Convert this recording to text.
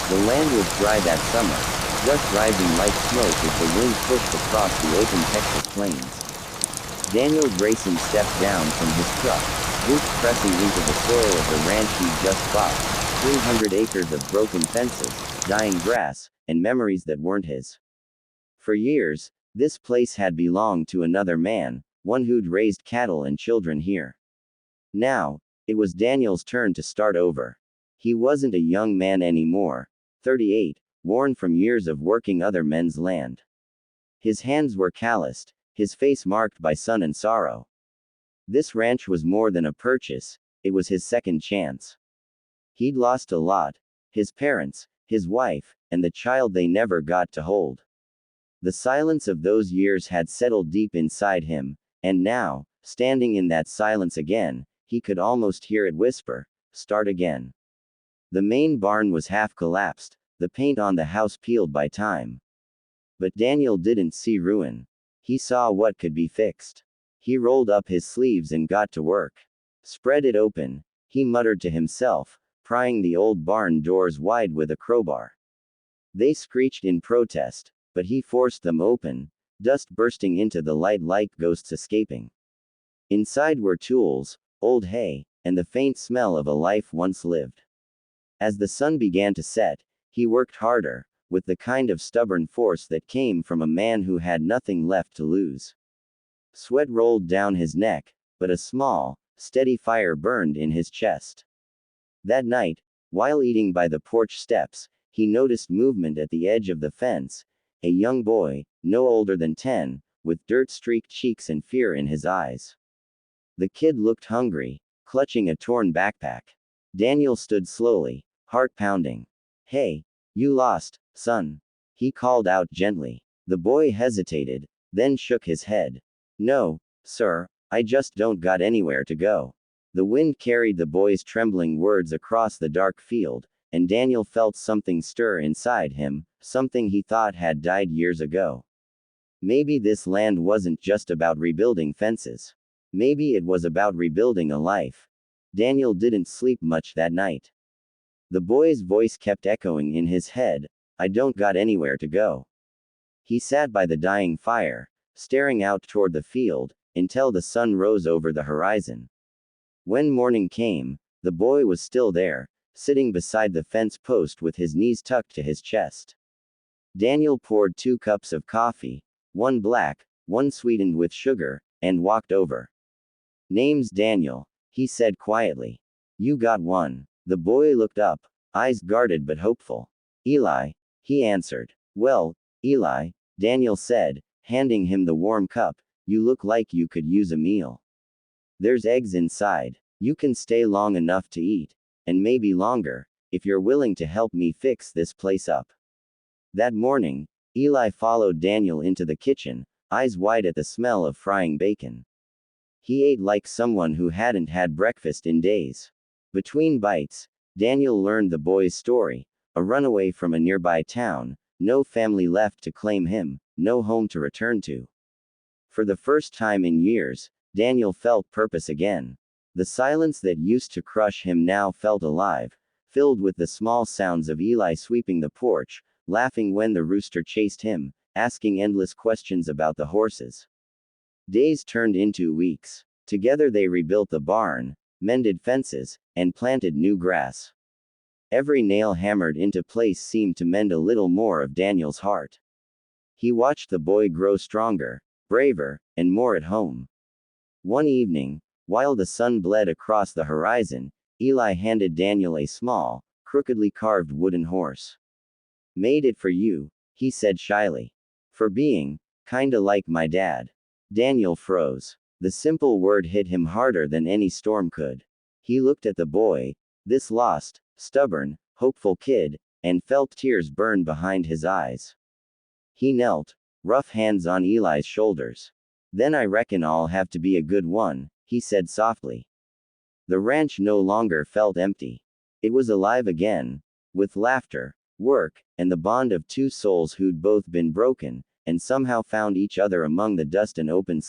The land was dry that summer, dust rising like smoke as the wind pushed across the open Texas plains. Daniel Grayson stepped down from his truck, boots pressing into the soil of the ranch he'd just bought, 300 acres of broken fences, dying grass, and memories that weren't his. For years, this place had belonged to another man, one who'd raised cattle and children here. Now, it was Daniel's turn to start over. He wasn't a young man anymore, 38, worn from years of working other men's land. His hands were calloused, his face marked by sun and sorrow. This ranch was more than a purchase, it was his second chance. He'd lost a lot: his parents, his wife, and the child they never got to hold. The silence of those years had settled deep inside him, and now, standing in that silence again, he could almost hear it whisper, "Start again." The main barn was half collapsed, the paint on the house peeled by time. But Daniel didn't see ruin. He saw what could be fixed. He rolled up his sleeves and got to work. "Spread it open," he muttered to himself, prying the old barn doors wide with a crowbar. They screeched in protest, but he forced them open, dust bursting into the light like ghosts escaping. Inside were tools, old hay, and the faint smell of a life once lived. As the sun began to set, he worked harder, with the kind of stubborn force that came from a man who had nothing left to lose. Sweat rolled down his neck, but a small, steady fire burned in his chest. That night, while eating by the porch steps, he noticed movement at the edge of the fence. A young boy, no older than 10, with dirt-streaked cheeks and fear in his eyes. The kid looked hungry, clutching a torn backpack. Daniel stood slowly, heart pounding. "Hey, you lost, son," he called out gently. The boy hesitated, then shook his head. "No, sir, I just don't got anywhere to go." The wind carried the boy's trembling words across the dark field, and Daniel felt something stir inside him, something he thought had died years ago. Maybe this land wasn't just about rebuilding fences. Maybe it was about rebuilding a life. Daniel didn't sleep much that night. The boy's voice kept echoing in his head, "I don't got anywhere to go." He sat by the dying fire, staring out toward the field, until the sun rose over the horizon. When morning came, the boy was still there, sitting beside the fence post with his knees tucked to his chest. Daniel poured 2 cups of coffee, one black, one sweetened with sugar, and walked over. "Name's Daniel," he said quietly. "You got one." The boy looked up, eyes guarded but hopeful. "Eli," he answered. "Well, Eli," Daniel said, handing him the warm cup, "you look like you could use a meal. There's eggs inside. You can stay long enough to eat, and maybe longer, if you're willing to help me fix this place up." That morning, Eli followed Daniel into the kitchen, eyes wide at the smell of frying bacon. He ate like someone who hadn't had breakfast in days. Between bites, Daniel learned the boy's story: a runaway from a nearby town, no family left to claim him, no home to return to. For the first time in years, Daniel felt purpose again. The silence that used to crush him now felt alive, filled with the small sounds of Eli sweeping the porch, laughing when the rooster chased him, asking endless questions about the horses. Days turned into weeks. Together they rebuilt the barn, mended fences, and planted new grass. Every nail hammered into place seemed to mend a little more of Daniel's heart. He watched the boy grow stronger, braver, and more at home. One evening, while the sun bled across the horizon, Eli handed Daniel a small, crookedly carved wooden horse. "Made it for you," he said shyly. "For being kinda like my dad." Daniel froze. The simple word hit him harder than any storm could. He looked at the boy, this lost, stubborn, hopeful kid, and felt tears burn behind his eyes. He knelt, rough hands on Eli's shoulders. "Then I reckon I'll have to be a good one," he said softly. The ranch no longer felt empty. It was alive again, with laughter, work, and the bond of 2 souls who'd both been broken, and somehow found each other among the dust and open